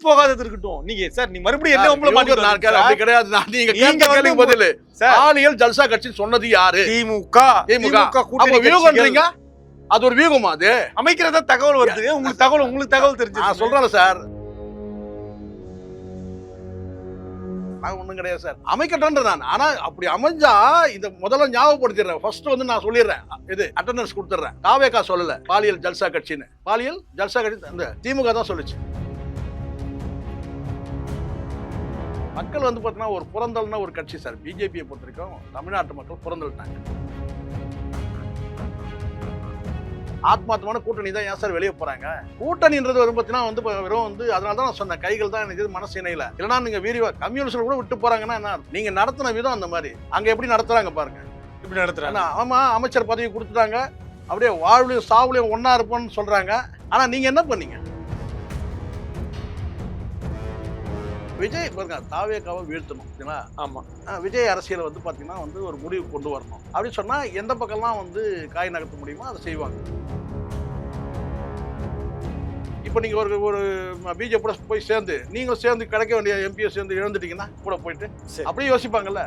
போகாதது இருக்கட்டும். நீங்க சார் நீ மறுபடியும் என்ன உங்களை மாட்டிட்டு அப்படி கிடையாது. நீங்க கேள்வி பதில் பாலியல் ஜல்சா கட்சி சொன்னது யாரு? திமுக அப்ப வியூகம்ன்றீங்க. அது ஒரு வியூகமா? அது அமைக்கிறதா தகவல் வருது. உங்களுக்கு தகவல் தெரிஞ்சு நான் சொல்றேன் சார். நான் ஒண்ணும் கிடையாது சார். அமைக்கட்டேன்ற நான். ஆனா அப்படி அமைஞ்சா இந்த முதல்ல ஞாபகப்படுத்திடுறேன். ஃபர்ஸ்ட் வந்து நான் சொல்லிடுறேன். இது அட்டெண்டன்ஸ் கொடுத்துறேன். தாவேகா சொல்லல பாலியல் ஜல்சா கட்சின்னு. பாலியல் ஜல்சா கட்சி அந்த திமுக தான் சொல்லுச்சு. மக்கள் வந்து பார்த்தீங்கன்னா ஒரு புறந்தல்னா ஒரு கட்சி சார். பிஜேபியை பொறுத்த வரைக்கும் தமிழ்நாட்டு மக்கள் புறந்தல்ட்டாங்க. ஆத்மார்த்தமான கூட்டணி தான் ஏன் சார் வெளியே போறாங்க? கூட்டணின்றது வந்து பார்த்தீங்கன்னா வந்து வெறும் வந்து அதனால தான் நான் சொன்னேன், கைகள் தான் எனக்கு மனசு இணையில. இல்லைன்னா நீங்க வீரியா கம்யூனிஸ்ட் கூட விட்டு போறாங்கன்னா என்ன? நீங்க நடத்தின விதம் அந்த மாதிரி. அங்க எப்படி நடத்துறாங்க பாருங்க. இப்படி நடத்துறாங்க. ஆமா, அமைச்சர் பதவி கொடுத்துட்டாங்க. அப்படியே வாழ்வுலையும் சாவுலையும் ஒன்னா இருப்போம்னு சொல்றாங்க. ஆனா நீங்க என்ன பண்ணீங்க? விஜய் பாருங்க, தாவேகாவை வீழ்த்தணும். ஆமா, விஜய் அரசியல் வந்து பாத்தீங்கன்னா வந்து ஒரு முடிவு கொண்டு வரணும் அப்படின்னு சொன்னா எந்த பக்கம்லாம் வந்து காய் நகர்த்த முடியுமோ அதை செய்வாங்க. இப்ப நீங்க ஒரு பிஜேபி கூட போய் சேர்ந்து நீங்களும் சேர்ந்து கிடைக்க வேண்டிய எம்பியை சேர்ந்து இழந்துட்டீங்கன்னா கூட போயிட்டு அப்படியே யோசிப்பாங்கல்ல.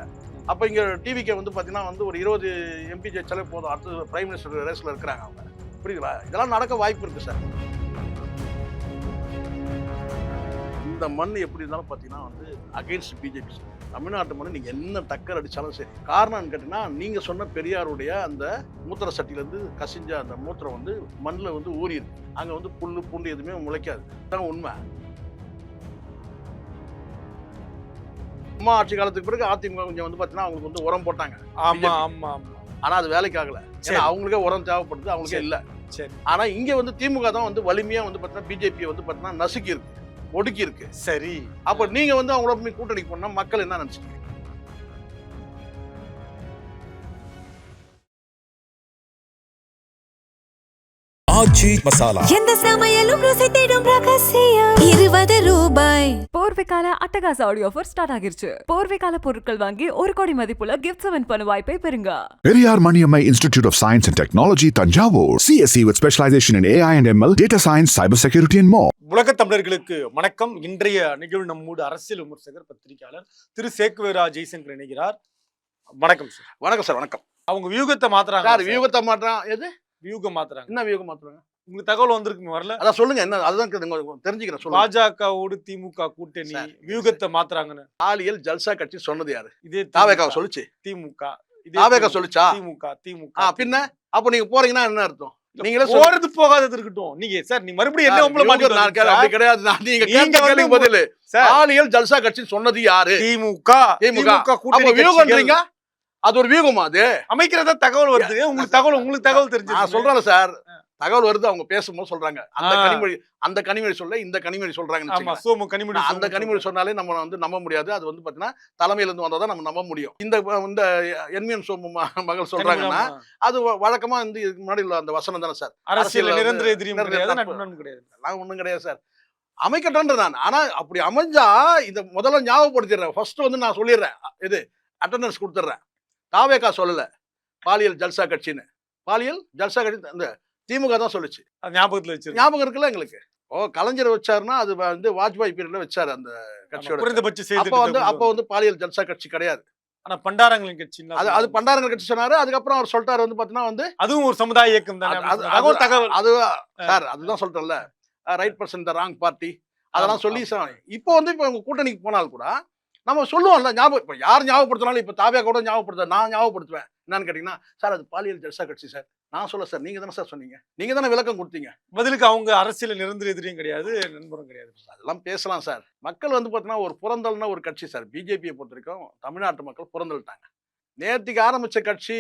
அப்ப இங்க டிவிக்கு வந்து பாத்தீங்கன்னா வந்து ஒரு 20 எம்பி ஜெயிச்சாலே போதும், அடுத்து பிரைம் மினிஸ்டர் ரேஸ்ல இருக்கிறாங்க அவங்க. புரியுதுங்களா? இதெல்லாம் நடக்க வாய்ப்பு இருக்கு சார். இந்த மண் எப்படி இருந்தாலும் பார்த்தீங்கன்னா வந்து அகைன்ஸ்ட் பிஜேபி சார். தமிழ்நாட்டு மண் நீங்கள் என்ன டக்கர் அடித்தாலும் சரி. காரணம்னு கேட்டிங்கன்னா நீங்கள் சொன்ன பெரியாருடைய அந்த மூத்திர சட்டியிலேருந்து கசிஞ்ச அந்த மூத்திரம் வந்து மண்ணில் வந்து ஊறியிருக்கு. அங்கே வந்து புல்லு பூண்டு எதுவுமே முளைக்காது. அதான் உண்மை. அம்மா ஆட்சி காலத்துக்கு பிறகு அதிமுக கொஞ்சம் வந்து பார்த்தீங்கன்னா அவங்களுக்கு வந்து உரம் போட்டாங்க. ஆமா ஆமா ஆமா. ஆனால் அது வேலைக்கு ஆகலை. ஏன்னா அவங்களுக்கே உரம் தேவைப்படுது, அவங்களுக்கே இல்லை. சரி. ஆனால் இங்கே வந்து திமுக தான் வந்து வலிமையாக வந்து பார்த்தீங்கன்னா பிஜேபியை வந்து பார்த்தீங்கன்னா நசுக்கி இருக்கு, ஒடுக்கி இருக்கு. சரி, அப்ப நீங்க வந்து அவங்களோட கூட்டணி பண்ணா மக்கள் என்ன நினைச்சுக்கீங்க? ஆச்சி மசாலா எந்த சமையலும் ருசி தேடும் ரகசியம் 20 ரூபாய். போர்வைக்கால அட்டகாச ஆடியோ ஆஃபர் ஸ்டார்ட் ஆகிருச்சு. போர்வைக்கால பொருட்கள் வாங்கி 1 கோடி மதிப்புள்ள கிஃப்ட்ஸ் வின் பண்ண வாய்ப்பை பெறுங்க. Periyar Maniammai institute of science and technology, Thanjavur. CSE with specialization in AI and ML, data science, cyber security and more. உலக தமிழர்களுக்கு வணக்கம். இன்றைய நிகழ்வு நம்மோடு அரசியல் விமர்சகர் பத்திரிகையாளர் திரு சேக்குவேரா ஜெய்சங்கர் இணைகிறார். வணக்கம் சார். வணக்கம் சார். வணக்கம். அவங்க வியூகத்தை மாத்துறாங்க. சார் வியூகத்தை மாத்துறான். எது வியூகம் மாத்துறாங்க? என்ன வியூகம் மாத்துறாங்க? உங்களுக்கு தகவல் வந்திருக்கு வரல? அதான் சொல்லுங்க. என்ன அதுதான் தெரிஞ்சுக்கிறேன். சொல்லுங்க. பாஜகவோடு திமுக கூட்டணி வியூகத்தை மாத்துறாங்கன்னு பாலியல் ஜல்சா கட்சி சொன்னது யாரு? இதே தாவேகா சொல்லுச்சு. திமுக. தாவேகா சொல்லுச்சா? திமுக. பின்ன அப்ப நீங்க போறீங்கன்னா என்ன அர்த்தம்? நீங்களே போறது போகாதது இருக்கட்டும். நீங்க சார் நீ மறுபடியும் என்ன உங்களை மாட்டிட்டு அப்படி கிடையாது. நீங்க கேள்வி பதில் பாலியல் ஜல்சா கட்சி சொன்னது யாரு? திமுக. அப்ப வியூகம்ன்றீங்க. அது ஒரு வியூகமா? அது அமைக்கிறதா தகவல் வருது. உங்களுக்கு தகவல் தெரிஞ்சு நான் சொல்றேன் சார். தகவல் வருது. அவங்க பேசும்போது சொல்றாங்க அந்த கனிமொழி சொல்ல இந்த கனிமொழி சொல்றாங்க. அந்த கனிமொழி சொன்னாலே நம்ம வந்து நம்ப முடியாது. அது வந்து பாத்தீங்கன்னா தலைமையில இருந்து வந்தாதான் நம்ம நம்ப முடியும். இந்த என்விஎன் சோமு மகள் சொல்றாங்கன்னா அது வழக்கமா வந்து இதுக்கு முன்னாடி உள்ள அந்த வசனம் தானே சார். அரசியல் நிரந்தர எதிரியும் கிடையாது, நட்பும் கிடையாது. எல்லாம் ஒண்ணும் கிடையாது சார். அமைக்கட்டேன்ற நான். ஆனா அப்படி அமைஞ்சா இந்த முதல்ல ஞாபகப்படுத்திடுறேன். ஃபர்ஸ்ட் வந்து நான் சொல்லிடுறேன், இது அட்டெண்டன்ஸ் கொடுத்துட்றேன். தாவேகா சொல்லல பாலியல் ஜல்சா கட்சின்னு. பாலியல் ஜல்சா கட்சி அந்த திமுக தான் சொல்லுச்சு. ஞாபகத்துல வச்சு ஞாபகம் இருக்குல்ல எங்களுக்கு. கலைஞர் வச்சாருன்னா அது வந்து வாஜ்பாய் பீரியட்ல வச்சாரு அந்த கட்சியோட. அப்ப வந்து பாலியல் ஜல்சா கட்சி கிடையாது. ஆனா பண்டாரங்களின் கட்சி அது பண்டாரங்கள் கட்சி சொன்னாரு. அதுக்கப்புறம் அவர் சொல்லிட்டாரு வந்து பாத்தீங்கன்னா வந்து அதுவும் ஒரு சமுதாய இயக்கம் தானே. அது சார் அதுதான் சொல்றேன்ல, right person the wrong party அதெல்லாம் சொல்லி. இப்போ வந்து இப்போ உங்க கூட்டணிக்கு போனால் கூட நம்ம சொல்லுவோம்ல ஞாபகம். இப்போ யார் ஞாபகப்படுத்தினாலும் இப்போ தாவியா கூட ஞாபகப்படுத்த நான் ஞாபகப்படுத்துவேன். என்னன்னு கேட்டீங்கன்னா சார் அது பாலியல் ஜல்சா கட்சி சார். நான் சொல்ல சார், நீங்க தானே சார் சொன்னீங்க, நீங்க தானே விளக்கம் கொடுத்தீங்க. பதிலுக்கு அவங்க அரசியல் நிரந்தர எதிரியும் கிடையாது, நண்பரும் கிடையாது. அதெல்லாம் பேசலாம் சார். மக்கள் வந்து பார்த்தீங்கன்னா ஒரு புறந்தல்னா ஒரு கட்சி சார். பிஜேபியை பொறுத்த வரைக்கும் தமிழ்நாட்டு மக்கள் புறந்தல்ட்டாங்க. நேற்றுக்கு ஆரம்பிச்ச கட்சி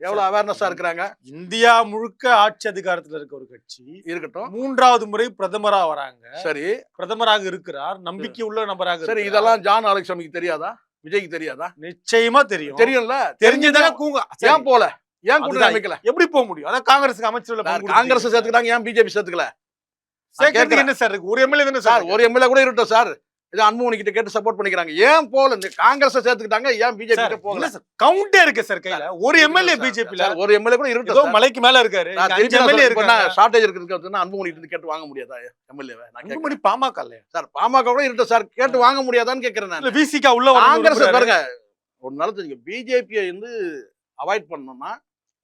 எவ்வளவு அவேர்னஸா இருக்கிறாங்க. இந்தியா முழுக்க ஆட்சி அதிகாரத்துல இருக்க ஒரு கட்சி இருக்கட்டும், 3வது முறை பிரதமரா வராங்க. சரி, பிரதமராக இருக்கிறார், நம்பிக்கை உள்ள நபராக. சரி, இதெல்லாம் ஜான் ஆலெக்சாமிக்கு தெரியாதா? விஜய்க்கு தெரியாதா? நிச்சயமா தெரியும். தெரியும்ல, தெரிஞ்சதானே கூங்க. ஏன் போல? ஏன் கூட்டணி அமைக்கல? எப்படி போக முடியும்? அதான் காங்கிரஸுக்கு அமைச்சர்ல காங்கிரஸ் சேர்த்துக்கிட்டாங்க, ஏன் பிஜேபி சேர்த்துக்கல? என்ன சார் இருக்கு? ஒரு எம்எல்ஏ தானே சார். ஒரு எம்எல்ஏ கூட இருக்கட்டும் சார். இது அன்புமணி கிட்ட கேட்டு சப்போர்ட் பண்ணிக்கிறாங்க. ஏன் போல இந்த காங்கிரஸ் சேர்த்துக்கிட்டாங்க, ஏன் பிஜேபி கிட்ட போகல? கவுண்டே இருக்கு சார் கையில. ஒரு எம்எல்ஏ பிஜேபில, ஒரு எம்எல்ஏ கூட ஏதோ மலைக்கு மேல இருக்காரு. 5 எம்எல்ஏ இருக்காங்க. ஷார்டேஜ் இருக்குன்னு அன்புமணி கிட்ட கேட்டு வாங்க முடியாதா எம்எல்ஏவை? அன்புமணி பாமக இல்லையா சார்? பாமக கூட இருக்கு சார், கேட்டு வாங்க முடியாதான்னு கேக்குறேன் நான். விசிகா உள்ள காங்கிரஸ் பாருங்க, ஒரு நாள் தெரியுங்க, பிஜேபியை வந்து அவாய்ட் பண்ணணும்னா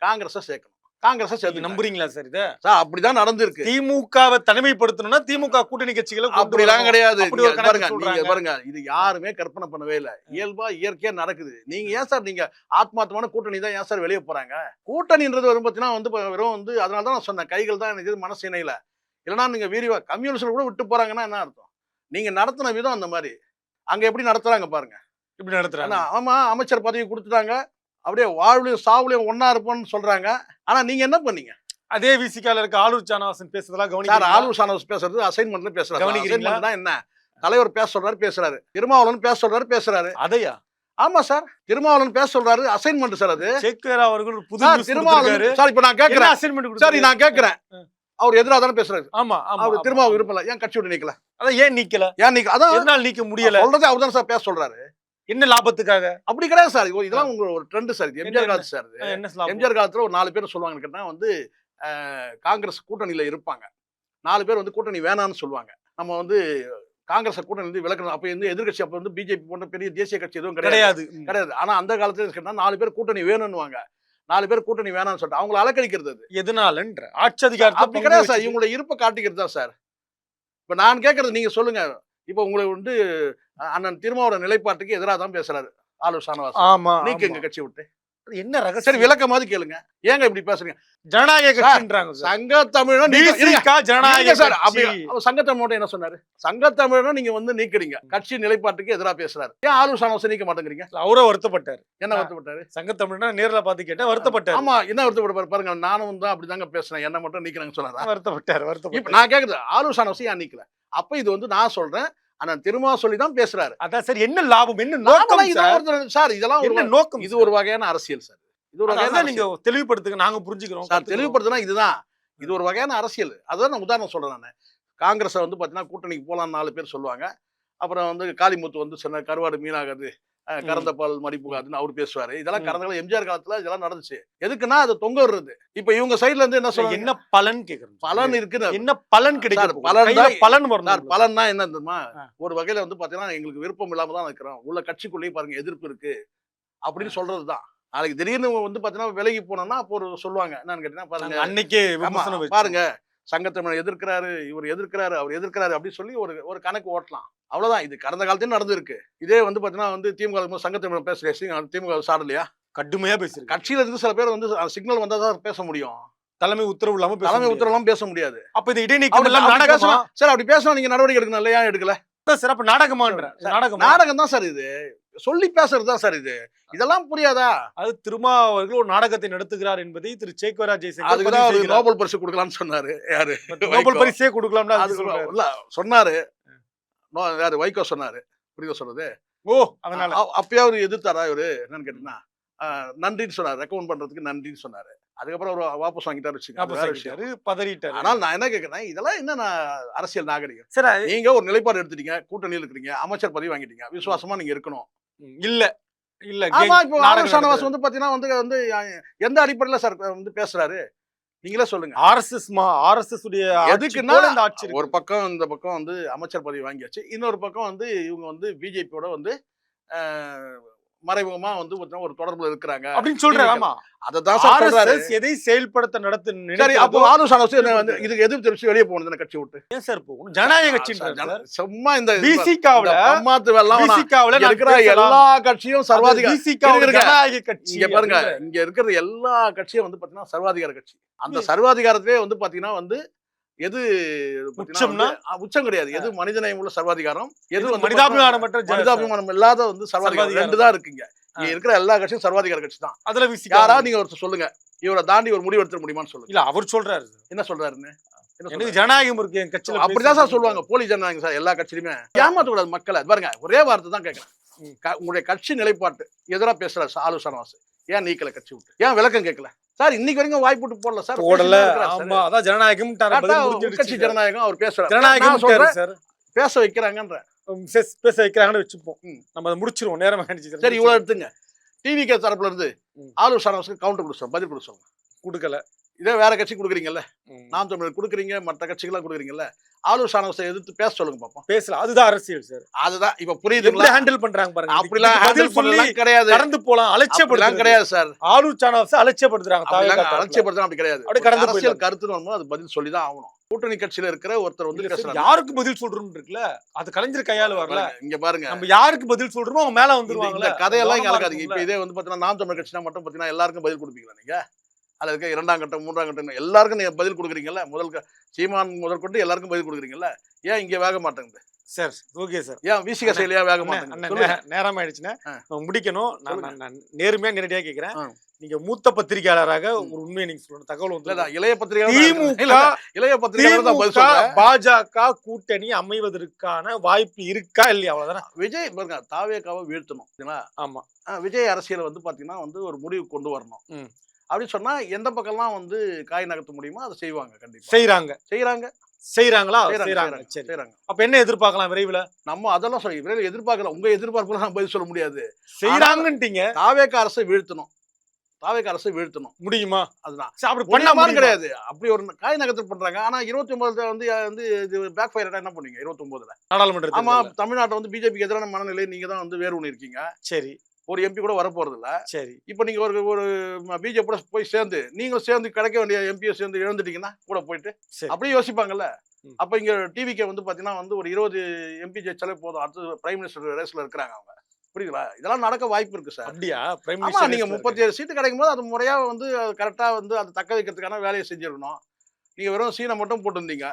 காங்கிரஸை சேர்க்கணும். காங்கிரஸை சேர்த்து நம்புறீங்களா சார்? இத சார் அப்படிதான் நடந்திருக்கு. திமுகவை தனிமைப்படுத்தணும்னா திமுக கூட்டணி கட்சிகளை அப்படிலாம் கிடையாது. அப்படி ஒரு பாருங்க, கணக்கு நீங்க சொல்றாங்க. பாருங்க, இது யாருமே கற்பனை பண்ணவே இல்லை. இயல்பா இயற்கையா நடக்குது. நீங்க ஏன் சார் நீங்க ஆத்மார்த்தமான கூட்டணி தான் ஏன் சார் வெளியே போறாங்க? கூட்டணின்றது வரும் பார்த்தீங்கன்னா வந்து வெறும் வந்து அதனால தான் நான் சொன்னேன், கைகள் தான் எனக்கு மனசு இணையில. இல்லைன்னா நீங்க வீரிவா கம்யூனிஸ்ட் கூட விட்டு போறாங்கன்னா என்ன அர்த்தம்? நீங்க நடத்தின விதம் அந்த மாதிரி. அங்க எப்படி நடத்துறாங்க பாருங்க, இப்படி நடத்துறாங்க. ஆமா, அமைச்சர் பதவி கொடுத்துட்டாங்க, அப்படியே வாழ்வுலையும் சாவுலையும் ஒன்னா இருப்போம்னு சொல்றாங்க. ஆனா நீங்க என்ன பண்ணீங்க? அதே விசிகால இருக்க ஆளூர் சானவாசன் பேசுறதெல்லாம் சார், கவனிக்கிறீங்களா? ஆளூர் சானவாசன் பேசுறது அசைன்மெண்ட்ல பேசுறாரு. கவனிக்கிறீங்களா? அசைன்மெண்ட்னா என்ன? தலைவர் பேச சொல்றாரு பேசுறாரு, திருமாவளவன் பேச சொல்றாரு பேசுறாரு. அதையா? ஆமா சார், திருமாவளவன் பேச சொல்றாரு, அசைன்மெண்ட் சார் அது. சேக்கரா அவர்கள் ஒரு புது சார், நியூஸ் திருமாவளவன் கொடுத்திருக்காரு. சார், இப்ப நான் என்ன கேக்குறேன், அசைன்மென்ட் கொடுத்தாரு? சரி நான் கேக்குறேன், அவர் எதிராக தானே பேசுறாரு. ஆமா ஆமா. அவர் திருமாவளவன் விருப்பம் இல்ல, ஏன் கட்சி விட்டு நீக்கல? அத ஏன் நீக்கல? ஏன் நீக்க? அதான் எதனால நீக்க முடியல? சொல்றதே அவர் தான் சார் பேச சொல்றாரு. என்ன லாபத்துக்காக? அப்படி கிடையாது சார், இதெல்லாம் உங்க ஒரு ட்ரெண்ட் சார். எம்ஜிஆர் காலத்து சார், என்ன லாபம்? எம்ஜிஆர் காலத்துல ஒரு 4 பேர் சொல்லுவாங்கன்னு கேட்டா வந்து காங்கிரஸ் கூட்டணியில இருப்பாங்க. 4 பேர் வந்து கூட்டணி வேணான்னு சொல்லுவாங்க. நம்ம வந்து காங்கிரஸ் கூட்டணி வந்து விலக்கணும். அப்ப வந்து எதிர்கட்சி, அப்ப வந்து பிஜேபி போன்ற பெரிய தேசிய கட்சி எதுவும் கிடையாது. ஆனா அந்த காலத்துல கேட்டா 4 பேர் கூட்டணி வேணும்னுவாங்க. 4 பேர் கூட்டணி வேணாம்னு சொல்லிட்டு அவங்களை அலக்கழிக்கிறது. அது எதனாலன்ற ஆட்சி அதிகாரத்தை அப்படி கிடையாது சார், இவங்களோட இருப்பை காட்டிக்கிறது தான் சார். இப்ப நான் கேட்கறது நீங்க சொல்லுங்க. இப்ப உங்களை வந்து அண்ணன் திருமாவோட நிலைப்பாட்டுக்கு எதிராக தான் பேசுறாரு ஆளூர் சானவாசன். ஆமா, நீங்க எங்க கட்சி விட்டு என்ன ரகசியம்? சரி, விளக்கமாவது கேளுங்க, ஏங்க இப்படி பேசுறீங்க? ஜனநாயக கட்சின்றாங்க சார். சங்க தமிழன் ஜனநாயக சார், கட்சி. அப்படி சங்க தமிழன் என்ன சொன்னாரு? சங்க தமிழன் நீங்க வந்து நீக்கிறீங்க, கட்சி நிலைப்பாட்டுக்கு எதிராக பேசுறாரு. ஏன் ஆளூர் சானவாசன் நீக்க மாட்டேங்கிறீங்க? அவரே வருத்தப்பட்டாரு. என்ன வருத்தப்பட்டாரு? சங்க தமிழ்னா நேர்ல பாத்து கேட்டா வருத்தப்பட்டாரு. ஆமா, என்ன வருத்தப்பட்டாரு பாருங்க. நானும் தான் அப்படிதாங்க பேசுறேன், என்ன மட்டும் நீக்கிறாங்க சொன்னாரா? வருத்தப்பட்டாரு. இப்ப நான் கேக்குறது, ஆளூர் சானவாசன் ஏன் நீக்கல? அப்ப இது வந்து நான் சொல்றேன், ஆனா திரும்ப சொல்லி தான் பேசுறாரு. அதான் சார், என்ன லாபம், என்ன நோக்கம் சார்? இதெல்லாம் என்ன நோக்கம்? இது ஒரு வகையான அரசியல் சார். இது ஒரு வகையான நீங்க தெளிவுபடுத்துங்க, நாங்க புரிஞ்சுக்கிறோம் சார். தெளிவுபடுத்தினா இதுதான், இது ஒரு வகையான அரசியல். அதுதான் நான் உதாரணம் சொல்றேன். நான் காங்கிரஸ் வந்து பாத்தீங்கன்னா கூட்டணிக்கு போலாம் 4 பேர் சொல்லுவாங்க. அப்புறம் வந்து காளிமுத்து வந்து சொன்ன கருவாடு மீனாகாது, கறந்த பால் மடிப்புகாதுன்னு அவர் பேசுவாரு. இதெல்லாம் கடந்த எம்ஜிஆர் காலத்துல இதெல்லாம் நடந்துச்சு. எதுக்குன்னா அது தொங்க விடுறது. இப்ப இவங்க சைடுல இருந்து என்ன சொல்றாங்க? என்ன பலன் கேக்குறேன். பலன் இருக்கு, என்ன பலன் கிடைக்கும்? பலன் வரணும். பலன்னா என்ன தெரியுமா? ஒரு வகையில வந்து பாத்தீங்கன்னா எங்களுக்கு விருப்பம் இல்லாம தான் இருக்கிறோம், உள்ள கட்சிக்குள்ளேயே பாருங்க எதிர்ப்பு இருக்கு அப்படின்னு சொல்றதுதான். நாளைக்கு திடீர்னு வந்து பாத்தீங்கன்னா விலகி போனோம்னா அப்போ சொல்லுவாங்க என்னன்னு கேட்டீங்கன்னா, பாருங்க அன்னைக்கே பாருங்க சங்கத்தமிழர் எதிர்க்கிறாரு, இவர் எதிர்க்கிறாரு, அவர் எதிர்க்கிறாரு அப்படின்னு சொல்லி ஒரு கணக்கு ஓட்டலாம். அவ்வளவுதான். இது கடந்த காலத்தையும் நடந்திருக்கு. இதே வந்து பாத்தீங்கன்னா வந்து திமுக சங்கத்தமிழர் பேசுறேன், திமுக சாடலையா? கடுமையா பேசிருக்கு. கட்சியில இருந்து சில பேர் வந்து சிக்னல் வந்தா தான் பேச முடியும். தலைமை உத்தரவு இல்லாம பேச முடியாது. அப்ப இது இடைநீக்கம் எல்லாம் நாடகமா? சார் அப்படி பேசினா நீங்க நடவடிக்கை எடுக்கணும் இல்லையா? எடுக்கல சார். அப்ப நாடகமான்ற நாடகம் தான் சார். இது சொல்லி பேசுறது தான் சார். இதெல்லாம் புரியாதா? அது திருமாவர்கள் ஒரு நாடகத்தை நடத்துகிறார் என்பதை திரு சேக்கரா ஜெயசங்கர் அதுக்குதான் ஒரு நோபல் பரிசு கொடுக்கலாம்னு சொன்னாரு. யாரு? நோபல் பரிசே கொடுக்கலாம்னு சொன்னாரு. யாரு? வைகோ சொன்னாரு. புரியுதா சொல்றது? ஓ, அதனால அப்பயே அவரு எதிர்த்தாரா? இவரு என்னன்னு கேட்டீங்கன்னா நன்றின்னு சொன்னாரு, ரெக்கமெண்ட் பண்றதுக்கு நன்றின்னு சொன்னாரு. அதுக்கப்புறம் அவர் வாபஸ் வாங்கிட்டாரு வச்சுக்காரு, பதறிட்டாரு. ஆனால் நான் என்ன கேட்கிறேன், இதெல்லாம் என்ன அரசியல் நாகரிகம்? சரி, நீங்க ஒரு நிலைப்பாடு எடுத்துட்டீங்க, கூட்டணியில் இருக்கிறீங்க, அமைச்சர் பதவி வாங்கிட்டீங்க, விசுவாசமா நீங்க இருக்கணும். இல்ல இல்ல. ஆமா, இப்போ ஆளுநர் ஷானவாஸ் வந்து பாத்தீங்கன்னா வந்து எந்த அடிப்படையில சார் வந்து பேசுறாரு? நீங்களே சொல்லுங்க. ஆர்எஸ்எஸ் உடைய எதுக்குன்னா ஒரு பக்கம் இந்த பக்கம் வந்து அமைச்சர் பதவி வாங்கியாச்சு, இன்னொரு பக்கம் வந்து இவங்க வந்து பிஜேபியோட வந்து மறைமுகமா வந்து ஒரு தொடர்புல இருக்கிறாங்க அப்படின்னு சொல்றாங்க. ஆமா, அததான் சொல்றாரு. எதை செயல்படுத்த நடத்து. சரி, அப்போ ஆளூர் சானவாஸ் வந்து இதுக்கு எதிர்ப்பு தெரிவிச்சு வெளியே போகணும் கட்சி விட்டு. ஏன் சார் போகணும்? ஜனநாயக கட்சி சும்மா இந்த பிசிகாவுல இருக்கிற எல்லா கட்சியும் சர்வாதிகார ஜனநாயக கட்சி. இங்க பாருங்க, இங்க இருக்கிற எல்லா கட்சியும் வந்து பாத்தீங்கன்னா சர்வாதிகார கட்சி. அந்த சர்வாதிகாரத்திலே வந்து பாத்தீங்கன்னா வந்து எது உச்சம் கிடையாது. எது மனிதநேயம் உள்ள சர்வாதிகாரம், எது மனிதாபிமானம் இல்லாத வந்து சர்வாதிகாரம். 2 தான் இருக்குங்க. இங்க இருக்கிற எல்லா கட்சியும் சர்வாதிகார கட்சி தான். அதுல யாராவது நீங்க ஒருத்தர் சொல்லுங்க, இவரை தாண்டி ஒரு முடிவு எடுத்துட முடியுமான்னு சொல்லுங்க. இல்ல, அவர் சொல்றாரு. என்ன சொல்றாருன்னு? எனக்கு ஜனநாயகம் இருக்கு என் கட்சியில. அப்படிதான் சார் சொல்லுவாங்க. போலி ஜனநாயகம் சார் எல்லா கட்சியிலுமே. ஏமாத்த கூடாது மக்களை. பாருங்க, ஒரே வார்த்தை தான் கேட்கிறேன். உங்களுடைய கட்சி நிலைப்பாட்டு எதிராக பேசுறாரு ஆளூர் ஷானவாஸ். ஏன் நீக்கல கட்சி விட்டு? ஏன் விளக்கம் கேட்கல சார்? இன்னைக்கு வரைக்கும் வாய்ப்பு போடல சார். போடல. ஆமா, அதான் ஜனநாயகம். கட்சி ஜனநாயகம் அவர் பேசுறாரு. ஜனநாயகம் பேச வைக்கிறாங்கன்ற பேச வைக்கிறாங்கன்னு வச்சுப்போம். நம்ம அதை முடிச்சிருவோம், நேரம் ஆயிடுச்சு. சரி, இவ்வளவு எடுத்துங்க. டிவிகே தரப்புல இருந்து ஆலூர் ஷானவாஸ்க்கு கவுண்டர் கொடுத்தோம், பதில் கொடுத்தோம். கொடுக்கல. இதே வேற கட்சி கொடுக்குறீங்கல்ல, நாம் தமிழர் கொடுக்குறீங்க, மற்ற கட்சிகள்லாம் கொடுக்குறீங்கல்ல, ஆலூர் ஷானவாஸை எதிர்த்து பேச சொல்லுங்க பாப்போம். பேசல, அதுதான் அரசியல் சார். அதுதான் இப்ப புரியுதுங்களா? ஹேண்டில் பண்றாங்க பாருங்க. அப்படிலாம் ஹேண்டில் பண்ணலாம் கிடையாது, கடந்து போலாம், அலட்சியப்படுத்தலாம் கிடையாது சார். ஆலூர் ஷானவாஸை அலட்சியப்படுத்துறாங்க. அலட்சியப்படுத்தலாம் அப்படி கிடையாது. அப்படி கடந்து அரசியல் கருத்துன்னு வரும்போது அது பதில் சொல்லிதான் ஆகணும். கூட்டணி கட்சியில இருக்கிற ஒருத்தர் வந்து பேசுறாங்க, யாருக்கு பதில் சொல்றோம்னு இருக்குல்ல, அது கலைஞர் கையால வரல. இங்க பாருங்க, நம்ம யாருக்கு பதில் சொல்றோமோ அவங்க மேல வந்துருவாங்க. இந்த கதையெல்லாம் இங்க நடக்காதீங்க. இப்ப இதே வந்து பாத்தீங்கன்னா நாம் தமிழர் கட்சினா மட்டும் பாத்தீங்கன்னா எல்லாருக்கும் பதில் கொடுப்பீங்களா நீங்க? அதுல இருக்க 2ஆம் கட்டம் 3ஆம் கட்டம் எல்லாருக்கும் நீங்க பதில் கொடுக்குறீங்கல்ல. சீமான் முதற்கொண்டு எல்லாருக்கும் பதில் கொடுக்குறீங்கல்ல. ஏன் இங்க வேக மாட்டேங்குது சார்? Okay sir. ஏன் விசிக செயலியா வேக மாட்டேங்குது? நேரம் ஆயிடுச்சுன்னா முடிக்கணும். நான் நேர்மையா நேரடியா கேக்குறேன். நீங்க மூத்த பத்திரிகையாளராக ஒரு உண்மையை நீங்க சொல்லணும். தகவல் வந்து இளைய பத்திரிகை இளைய பத்திரிகை பாஜக கூட்டணி அமைவதற்கான வாய்ப்பு இருக்கா இல்லையா? அவ்வளவுதானே. விஜய் பாருங்க, தாவேகாவை வீழ்த்தணும். ஆமா, விஜய் அரசியல் வந்து பாத்தீங்கன்னா வந்து ஒரு முடிவு கொண்டு வரணும் அப்படின்னு சொன்னா எந்த பக்கம்லாம் வந்து காய் நகர்த்த முடியுமோ அதை செய்வாங்க. கண்டிப்பா செய்யறாங்களா? செய்யறாங்க. அப்ப என்ன எதிர்பார்க்கலாம் விரைவில்? நம்ம அதெல்லாம் சொல்லி விரைவில் எதிர்பார்க்கலாம். உங்க எதிர்பார்ப்புலாம் நான் பதில் சொல்ல முடியாது. செய்யறாங்கன்றீங்க. தாவேகா அரசை வீழ்த்தணும் முடியுமா? அதுதான் அப்படி பண்ணாம கிடையாது. அப்படி ஒரு காய் நகர்த்தல் பண்றாங்க. ஆனா 29 வந்து பேக் ஃபயர் என்ன பண்ணீங்க? 29 நாடாளுமன்ற. ஆமா, தமிழ்நாட்டை வந்து பிஜேபிக்கு எதிரான மனநிலை நீங்க தான் வந்து வேறு ஒண்ணு இருக்கீங்க. சரி, ஒரு எம்பி கூட வர போறது இல்ல. சரி, இப்ப நீங்க ஒரு பிஜேபி போய் சேர்ந்து நீங்களும் சேர்ந்து கிடைக்க வேண்டிய எம்பியை சேர்ந்து இழந்துட்டீங்கன்னா கூட போயிட்டு அப்படியே யோசிப்பாங்கல்ல. அப்ப இங்க டிவிக்கு வந்து பாத்தீங்கன்னா வந்து ஒரு 20 எம்பி ஜெயிச்சாலே போதும், அடுத்து பிரைம் மினிஸ்டர் ரேஸ்ல இருக்கிறாங்க அவங்க. புரியுங்களா? இதெல்லாம் நடக்க வாய்ப்பு இருக்கு சார். அப்படியா? ஆமா, நீங்க 37 சீட்டு கிடைக்கும் போது அது முறையா வந்து கரெக்டா வந்து அதை தக்க வைக்கிறதுக்கான வேலையை செஞ்சிடணும். நீங்க வெறும் சீனை மட்டும் போட்டிருந்தீங்க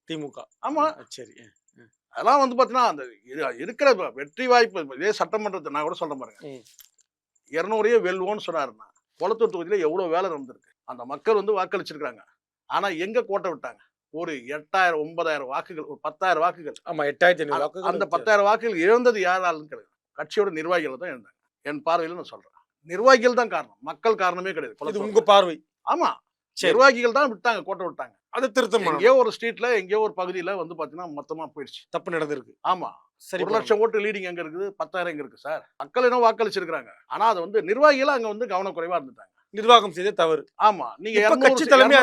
திமுக. ஆமா, சரி. அதெல்லாம் வந்து பாத்தீங்கன்னா அந்த இருக்கிற வெற்றி வாய்ப்பு இதே சட்டமன்றத்தை நான் கூட சொல்றேன் பாருங்க, 200 வெல்வோன்னு சொன்னாருன்னா கொளத்தூர் தொகுதியில எவ்வளவு வேலை நடந்திருக்கு. அந்த மக்கள் வந்து வாக்களிச்சிருக்காங்க. ஆனா எங்க கோட்டை விட்டாங்க? ஒரு 8000 9000 வாக்குகள், ஒரு 10000 வாக்குகள். ஆமா, 8500 வாக்குகள். அந்த 10000 வாக்குகள் இழந்தது யாராலும் கிடையாது, கட்சியோட நிர்வாகிகள் தான் இருந்தாங்க. என் பார்வையில நான் சொல்றேன், நிர்வாகிகள் தான் காரணம், மக்கள் காரணமே கிடையாது. உங்க பார்வை? ஆமா, நிர்வாகிகள் தான் விட்டாங்க, கோட்டை விட்டாங்க. அது திருத்தம். எங்கேயோ ஒரு ஸ்ட்ரீட்ல எங்கேயோ ஒரு பகுதியில வந்து பாத்தீங்கன்னா மொத்தமா போயிடுச்சு, தப்பு நடந்திருக்கு. ஆமா, 1,00,000 ஓட்டு லீடிங் எங்க இருக்குது, 10,000 எங்க இருக்கு சார்? மக்கள் என்ன வாக்களிச்சிருக்காங்க. ஆனா அது வந்து நிர்வாகிகள் அங்க வந்து கவனக்குறைவா இருந்துட்டாங்க. நிர்வாகம் செய்த தவறு. ஆமா, நீங்க கட்சி தலைமை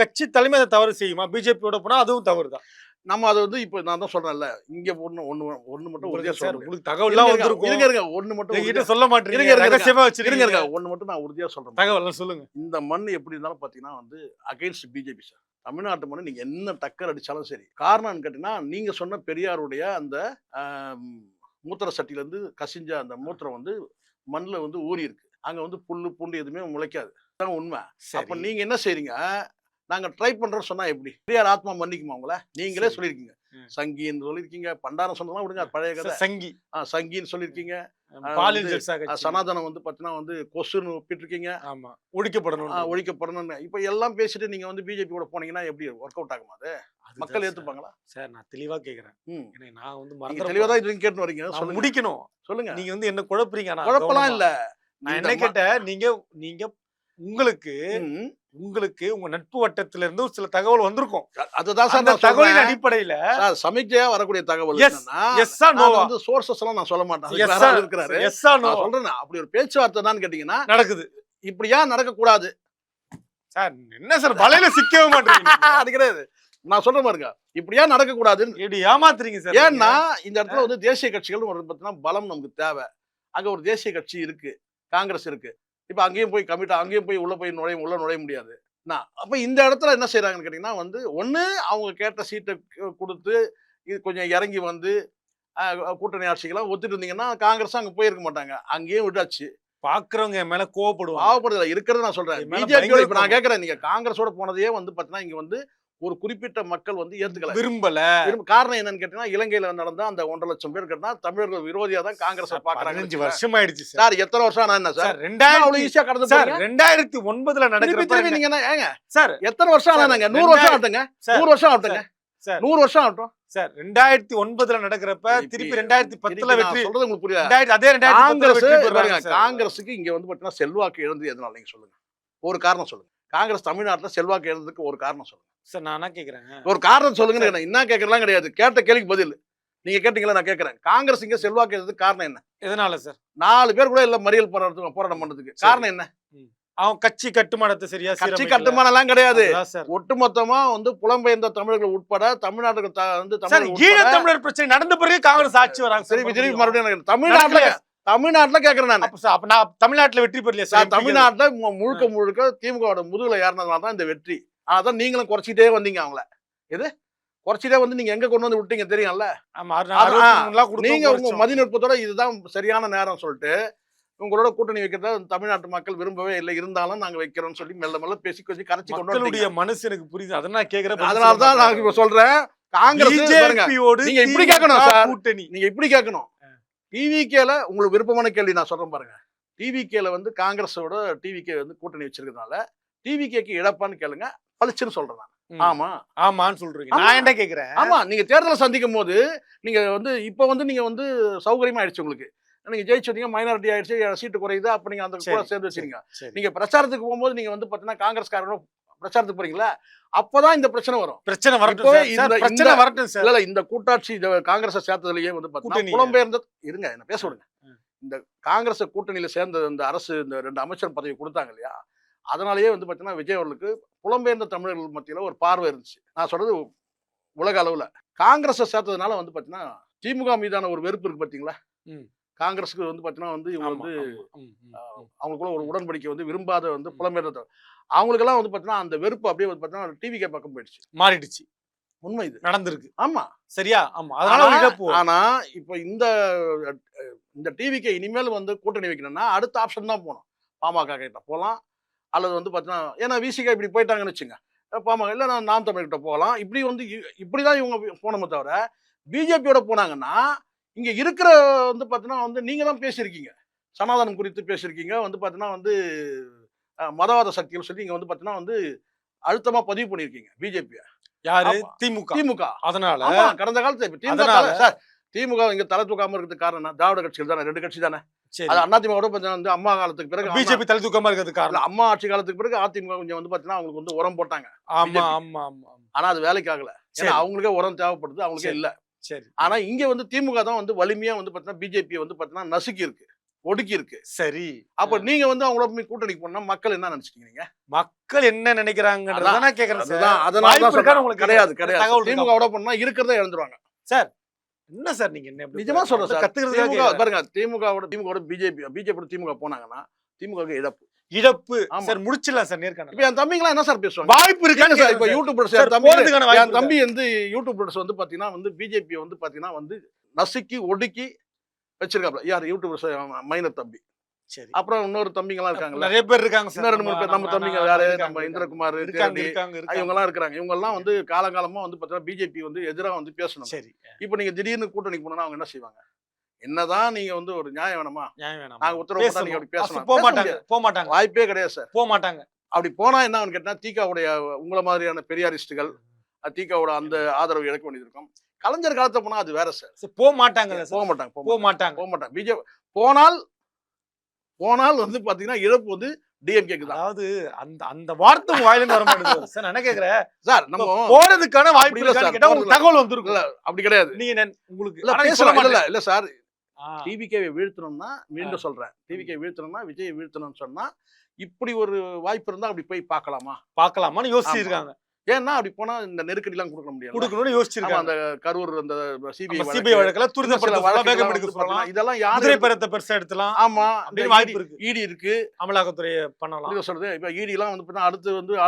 கட்சி தலைமை அதை தவறு செய்யுமா? பிஜேபியோட போனா அதுவும் தவறு தான். நம்ம அதை வந்து இப்ப நான் தான் சொல்றேன்ல, இங்க ஒண்ணு மட்டும் உறுதியா சொல்றேன். உங்களுக்கு தகவல்லாம் வந்திருக்கும். இருங்க, ஒண்ணு மட்டும் என்கிட்ட சொல்ல மாட்டீங்க, ரகசியமா வச்சிருக்கீங்க. ஒண்ணு மட்டும் நான் உறுதியா சொல்றேன். தகவல் சொல்லுங்க. இந்த மண் எப்படி இருந்தாலும் பாத்தீங்கன்னா வந்து அகைன்ஸ்ட் பிஜேபி சார். தமிழ்நாட்டு மண்ணு நீங்க என்ன டக்கர் அடிச்சாலும் சரி. காரணம் கேட்டீங்கன்னா, நீங்க சொன்ன பெரியாருடைய அந்த மூத்திர சட்டில இருந்து கசிஞ்ச அந்த மூத்திரம் வந்து மண்ணுல வந்து ஊறி இருக்கு. அங்க வந்து புல்லு பூண்டு எதுவுமே முளைக்காது. உண்மை. அப்ப நீங்க என்ன செய்றீங்க? நாங்க ட்ரை பண்றோம் சொன்னா எப்படி? பெரியார் ஆத்மா மன்னிக்குமா உங்களை? நீங்களே சொல்லிருக்கீங்க, சங்கின்னு சொல்லிருக்கீங்க. பண்டாரம் சொன்னா விடுங்க, பழைய கதை. சங்கின்னு சொல்லிருக்கீங்க. சனாதனம் வந்து பாத்தீங்கன்னா வந்து கொசுன்னு ஒப்பிட்டிருக்கீங்க. ஆமா, ஒழிக்கப்படணும். இப்ப எல்லாம் பேசிட்டு நீங்க வந்து பிஜேபி கூட போனீங்கன்னா எப்படி ஒர்க் அவுட் ஆகுமா? அது மக்கள் ஏத்துப்பாங்களா சார்? நான் தெளிவா கேக்குறேன். நான் வந்து தெளிவா தான் இது கேட்டு வரீங்க. சொல்லுங்க, முடிக்கணும். சொல்லுங்க. நீங்க வந்து என்ன குழப்பறீங்க? குழப்பலாம் இல்ல. நான் என்ன கேட்டேன், நீங்க உங்களுக்கு உங்க நட்பு வட்டத்துல இருந்து சில தகவல் வந்திருக்கும். அதுதான் சார் தகவலின் அடிப்படையில சமீட்சையா வரக்கூடிய தகவல். வந்து சோர்சஸ் எல்லாம் நான் சொல்ல மாட்டேன். சொல்றேன், அப்படி ஒரு பேச்சுவார்த்தை தான் கேட்டீங்கன்னா நடக்குது. இப்படியா நடக்க கூடாது சார்? என்ன சார் வலையில சிக்கவே மாட்டீங்க? அது கிடையாது, நான் சொல்ற பாருங்க, இப்படியா நடக்க கூடாதுன்னு ஏமாத்துறீங்க சார். ஏன்னா இந்த இடத்துல வந்து தேசிய கட்சிகள் ஒரு பார்த்தீங்கன்னா பலம் நமக்கு தேவை. அங்க ஒரு தேசிய கட்சி இருக்கு, காங்கிரஸ் இருக்கு. இப்ப அங்கேயும் போய் அங்கேயும் போய் உள்ள நுழைய முடியாது. அப்ப இந்த இடத்துல என்ன செய்யறாங்கன்னு கேட்டீங்கன்னா வந்து ஒண்ணு அவங்க கேட்ட சீட்டை கொடுத்து இது கொஞ்சம் இறங்கி வந்து கூட்டணி ஆட்சிகளாம் ஒத்துட்டு இருந்தீங்கன்னா காங்கிரஸ் அங்க போயிருக்க மாட்டாங்க. அங்கேயும் விட்டாச்சு. பாக்குறவங்க மேல கோவப்படுவாங்க. இருக்கிறது நான் சொல்றேன். பிஜேபியோட இப்ப நான் கேட்கறேன், நீங்க காங்கிரஸோட போனதையே வந்து பாத்தீங்கன்னா இங்க வந்து ஒரு குறிப்பிட்ட மக்கள் வந்து ஏத்துக்கல, விரும்பல. காரணம் என்னன்னு கேட்டீங்கன்னா, இலங்கையில நடந்த அந்த 1.5 லட்சம் பேர் கேட்டா தமிழர்கள் விரோதியா தான் காங்கிரஸ் பாக்குறாங்க. 5 வருஷம் ஆயிடுச்சு சார். எத்தனை வருஷம் ஆனா என்ன சார்? 2000 ஈஸியா கடந்து சார். 2009ல நடக்கிற நீங்க ஏங்க சார் எத்தனை வருஷம் ஆனாங்க? 100 வருஷம் ஆகட்டுங்க, 100 வருஷம் ஆகட்டுங்க சார், 100 வருஷம் ஆகட்டும் சார். 2009ல நடக்கிறப்ப திருப்பி 2010ல வெற்றி சொல்றது உங்களுக்கு புரியல. அதே 2010 காங்கிரஸுக்கு இங்க வந்து பாத்தீங்கன்னா செல்வாக்கு இழந்து எதனால நீங்க சொல்லுங்க, ஒரு காரணம் சொல்லுங்க. காங்கிரஸ் தமிழ்நாட்டுல செல்வாக்கு இழந்ததுக்கு ஒரு காரணம் சொல்லுங்க சார். நான் என்ன கேக்குறேன், ஒரு காரணம் சொல்லுங்க. என்ன கேட்கறலாம் கிடையாது, கேட்ட கேள்விக்கு பதில். நீங்க கேட்டீங்களா, நான் கேட்கறேன். காங்கிரஸ் இங்க செல்வாக்கு இருக்கிறதுக்கு காரணம் என்ன? எதனால சார்? 4 பேர் கூட இல்ல மறியல் போராட்டம் பண்றதுக்கு காரணம் என்ன? அவன் கட்சி கட்டுமானத்தை சரியா கட்சி கட்டுமானம் எல்லாம் கிடையாது. சார் ஒட்டுமொத்தமா வந்து புலம்பெயர்ந்த தமிழர்கள் உட்பட தமிழ்நாட்டுக்கு வந்து சார் ஈழ தமிழர் பிரச்சனை நடந்த பிறகு காங்கிரஸ் ஆட்சி வராங்க. சரி திருப்பி மறுபடியும் தமிழ்நாட்டுல கேக்குறேன் நான். அப்ப நான் தமிழ்நாட்டுல வெற்றி பெறலையா சார்? தமிழ்நாட்டுல முழுக்க திமுகவோட முதுகுல ஏறினதுனால தான் இந்த வெற்றி. அதான் நீங்களும் குறைச்சிட்டே வந்தீங்க அவங்கள. எது குறைச்சிட்டே வந்து நீங்க எங்க கொண்டு வந்து விட்டீங்க தெரியும்ல. நீங்க உங்க மதிநுட்பத்தோட இதுதான் சரியான நேரம் சொல்லிட்டு உங்களோட கூட்டணி வைக்கிறத தமிழ்நாட்டு மக்கள் விரும்பவே இல்லை, இருந்தாலும் நாங்க வைக்கிறோம்னு சொல்லி மெல்ல மெல்ல பேசி கொஞ்சம் கரைச்சி கொண்டு மனசு எனக்கு புரியுது. அதான் நான் கேக்குறேன். அதனாலதான் நான் இப்ப சொல்றேன், காங்கிரஸ் நீங்க இப்படி கேட்கணும் சார். நீங்க இப்படி கேட்கணும். டிவிகேல உங்களுக்கு விருப்பமான கேள்வி நான் சொல்றேன் பாருங்க. டிவிகேல வந்து காங்கிரஸோட டிவிகே வந்து கூட்டணி வச்சிருக்கிறதுனால டிவிகேக்கு இழப்பான்னு கேளுங்க, பளிச்சுன்னு சொல்றேன் நான். ஆமா ஆமான்னு சொல்றீங்க. நான் என்ன கேக்குறேன், ஆமா நீங்க தேர்தலை சந்திக்கும் போது நீங்க வந்து இப்ப வந்து நீங்க வந்து சௌகரியமா ஆயிடுச்சு உங்களுக்கு. நீங்க ஜெயிச்சுட்டீங்க, மைனாரிட்டி ஆயிடுச்சு, சீட்டு குறையுது, அப்ப நீங்க அந்த கூட சேர்ந்து வச்சிருங்க. நீங்க பிரச்சாரத்துக்கு போகும்போது நீங்க வந்து பாத்தீங்கன்னா காங்கிரஸ்காரங்க பிரச்சாரத்துக்கு போறீங்களா, அப்பதான் இந்த பிரச்சனை வரும். பிரச்சனை வரட்டும் சார். இல்ல இந்த கூட்டாட்சி காங்கிரஸ் சேர்த்ததுலயே வந்து பாத்தீங்கன்னா புலம்பெயர்ந்த இருங்க என்ன பேச விடுங்க. இந்த காங்கிரஸ் கூட்டணியில சேர்ந்த இந்த அரசு இந்த 2 அமைச்சர் பதவி கொடுத்தாங்க இல்லையா, அதனாலயே வந்து பாத்தீங்கன்னா விஜய் அவர்களுக்கு புலம்பெயர்ந்த தமிழர்கள் மத்தியில ஒரு பார்வை இருந்துச்சு. நான் சொல்றது உலக அளவுல காங்கிரஸ் சேர்த்ததுனால வந்து பாத்தீங்கன்னா திமுக மீதான ஒரு வெறுப்பு இருக்கு பாத்தீங்களா. காங்கிரஸுக்கு வந்து பாத்தீங்கன்னா வந்து இவங்க வந்து அவங்களுக்குள்ள ஒரு உடன்படிக்கை வந்து விரும்பாத வந்து புலம்பெயர்ந்த அவங்களுக்கெல்லாம் வந்து பாத்தீங்கன்னா அந்த வெறுப்பு அப்படியே வந்து பாத்தீங்கன்னா டிவிகே பக்கம் போயிடுச்சு, மாறிடுச்சு. உண்மை இது நடந்திருக்கு. ஆமா சரியா? ஆமா. அதனால ஆனா இப்ப இந்த டிவிகே இனிமேல் வந்து கூட்டணி வைக்கணும்னா அடுத்த ஆப்ஷன் தான் போகணும். பாமக கிட்ட போகலாம், அல்லது வந்து பாத்தீங்கன்னா ஏன்னா விசிகா இப்படி போயிட்டாங்கன்னு வச்சுங்க, பாமக இல்ல நாம் தமிழ் கிட்ட போகலாம். இப்படி வந்து இப்படிதான் இவங்க போனோமே தவிர பிஜேபியோட போனாங்கன்னா இங்க இருக்கிற வந்து பாத்தீங்கன்னா வந்து நீங்க தான் பேசியிருக்கீங்க, சனாதனம் குறித்து பேசியிருக்கீங்க, வந்து பாத்தீங்கன்னா வந்து மதவாத சக்திகள் சொல்லி இங்க வந்து பாத்தீங்கன்னா வந்து அழுத்தமா பதிவு பண்ணிருக்கீங்க பிஜேபி. யாரு? திமுக. அதனால கடந்த காலத்துல இப்ப திமுக இங்க தலை தூக்காம இருக்கிறதுக்கு காரணம் திராவிட கட்சிகள் தானே, 2 கட்சி தானே. அது அதிமுக வந்து அம்மா காலத்துக்கு பிறகு பிஜேபி தலை தூக்காம இருக்கிறதுக்கு காரணம் அம்மா ஆட்சி காலத்துக்கு பிறகு அதிமுக கொஞ்சம் வந்து பாத்தீங்கன்னா அவங்களுக்கு வந்து உரம் போட்டாங்க. ஆமா ஆமா ஆமா. ஆனா அது வேலைக்கு ஆகல, ஏன்னா அவங்களுக்கே உரம் தேவைப்படுது, அவங்களுக்கே இல்ல. சரி. ஆனா இங்க வந்து திமுக தான் வந்து வலிமையா வந்து பாத்தீங்கன்னா பிஜேபி வந்து பாத்தீங்கன்னா நசுக்கி இருக்கு, ஒடுக்கி இருக்கு. சரி. அப்ப நீங்க வந்து அவங்களோட போய் கூட்டணிக்கு போனா மக்கள் என்ன நினைச்சிட்டீங்க? நீங்க மக்கள் என்ன நினைக்கிறாங்கன்றத நான் கேக்குறேன் சார். அதனால உங்களுக்கு கிடையாது திமுக பண்ணா இருக்கிறத இழந்துருவாங்க சார். என்ன சார் நீங்க என்ன நிஜமா சொல்றேன் சார். கத்துக்கிறதுக்காக பாருங்க, திமுக பிஜேபி திமுக போனாங்கன்னா திமுக இழப்பு சார். முடிச்சிடலாம் சார் நேர்காணல். இப்ப என் தம்பிங்களா என்ன சார் பேசுவாங்க? வாய்ப்பு இருக்கு சார். இப்ப யூடியூபர்ஸ் என் தம்பி வந்து யூடியூபர்ஸ் வந்து பாத்தீங்கன்னா வந்து பிஜேபி வந்து பாத்தீங்கன்னா வந்து நசுக்கி ஒடுக்கி வச்சிருக்காப்ல. யார்? யூடியூபர்ஸ் மைனர் தம்பி. சரி. அப்புறம் இன்னொரு தம்பிங்களா இருக்காங்க, நிறைய பேர் இருக்காங்க, 2-3 பேர் நம்ம தம்பிங்க. யாரு? நம்ம இந்திரகுமார் இருக்காங்க, இவங்க எல்லாம் இருக்காங்க. இவங்க எல்லாம் வந்து காலங்காலமா வந்து பாத்தீங்கன்னா பிஜேபி வந்து எதிராக வந்து பேசணும். சரி. இப்ப நீங்க திடீர்னு கூட்டணிக்கு போனா அவங்க என்ன செய்வாங்க? என்னதான் நீங்க வந்து ஒரு நியாயம் வேணாமா? நாங்க உத்தரவு போட்டா நீங்க அப்படி பேசணும். போக மாட்டாங்க, வாய்ப்பே கிடையாது சார். போக மாட்டாங்க. அப்படி போனா என்ன கேட்டா திகாவுடைய உங்களை மாதிரியான பெரியாரிஸ்டுகள் திகாவோட அந்த ஆதரவு இழக்க வேண்டியது இருக்கும். கலைஞர் காலத்துல போனா அது வேற சார். போக மாட்டாங்க. பிஜேபி போனால் வந்து பாத்தீங்கன்னா இழப்பு வந்து டிஎம்கேக்கு தான். அதாவது அந்த வார்த்தை வாயில வர மாட்டேங்குது சார். நான் கேக்குறேன் சார், நம்ம போறதுக்கான வாய்ப்பு இருக்கான்னு கேட்டா உங்களுக்கு தகவல் வந்திருக்குல்ல? அப்படி கிடையாது. நீங்க உங்களுக்கு இல்ல சார், டிவிகேவை வீழ்த்தணும்னா மீண்டும் சொல்றேன், டிவிகே வீழ்த்தணும்னா விஜய் வீழ்த்தணும்னு சொன்னா இப்படி ஒரு வாய்ப்பு இருந்தா அப்படி போய் பார்க்கலாமான்னு யோசிச்சிருக்காங்க. ஏன்னா அப்படி போனா இந்த நெருக்கடி எல்லாம் கொடுக்கணும்னு யோசிச்சிருக்காங்க. அந்த கரூர் அந்த சிபிஐ வழக்குல இதெல்லாம் யாரு பெருசா எடுத்துலாம். ஆமா, வாய்ப்பு இருக்கு. இடி இருக்கு, அமலாக்கத்துறை பண்ணலாம் சொல்றது. இப்ப இடி எல்லாம் வந்து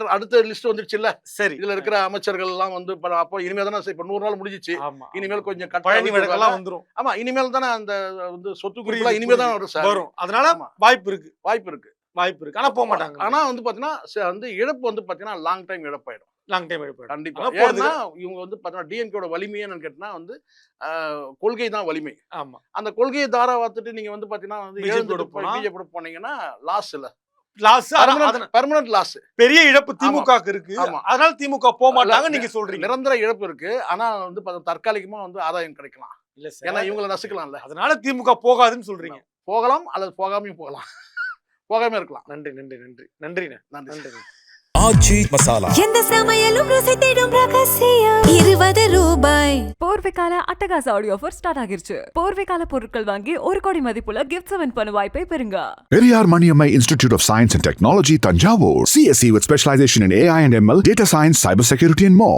அடுத்த லிஸ்ட் வந்துருச்சு இல்ல. சரி. இதுல இருக்கிற அமைச்சர்கள் எல்லாம் வந்து அப்போ இனிமேல் தானே இப்ப 100 நாள் முடிஞ்சிச்சு. இனிமேல் கொஞ்சம் பழனி வழக்கெல்லாம் வந்துரும். ஆமா, இனிமேல் தானே அந்த வந்து சொத்து குறிப்பு இனிமேல் தான் வரும். அதனால வாய்ப்பு இருக்கு. ஆனா போக மாட்டாங்க. ஆனா வந்து பாத்தீங்கன்னா வந்து இழப்பு வந்து பாத்தீங்கன்னா லாங் டைம் இழப்பாயிடும். கண்டிப்பா. ஏன்னா இவங்க வந்து பாத்தீங்கன்னா டிஎம்கேயோட வலிமை என்னன்னு கேட்டா வந்து கொள்கை தான் வலிமை. ஆமா, அந்த கொள்கையை தாரா வாத்துட்டு நீங்க வந்து பாத்தீங்கன்னா வந்து பிஜேபியோட போனீங்கன்னா லாஸ் இல்ல, பெர்மனன்ட் லாஸ், பெரிய இழப்பு திமுகவுக்கு இருக்கு. அதனால திமுக போக மாட்டாங்க நீங்க சொல்றீங்க. நிரந்தர இழப்பு இருக்கு, ஆனா வந்து தற்காலிகமா வந்து ஆதாயம் கிடைக்கலாம் இல்ல, ஏன்னா இவங்களை நசுக்கலாம்ல. அதனால திமுக போகாதுன்னு சொல்றீங்க. போகலாம் அல்லது போகாமையும் போகாம இருக்கலாம். நன்றி. ஆச்சி மசாலா. எந்த சமையலும் ருசி தேடும் ரகசியம். 20 ரூபாய். போர்வைக்கால அட்டகாச ஆடியோ ஆஃபர் ஸ்டார்ட் ஆகிருச்சு. போர்வைக்கால பொருட்கள் வாங்கி 1 கோடி மதிப்புள்ள கிஃப்ட்ஸ் வின் பண்ண வாய்ப்பை பெறுங்க. Periyar Maniammai Institute of Science and Technology, Tanjavur. CSE with specialization in AI and ML, data science, cybersecurity and more.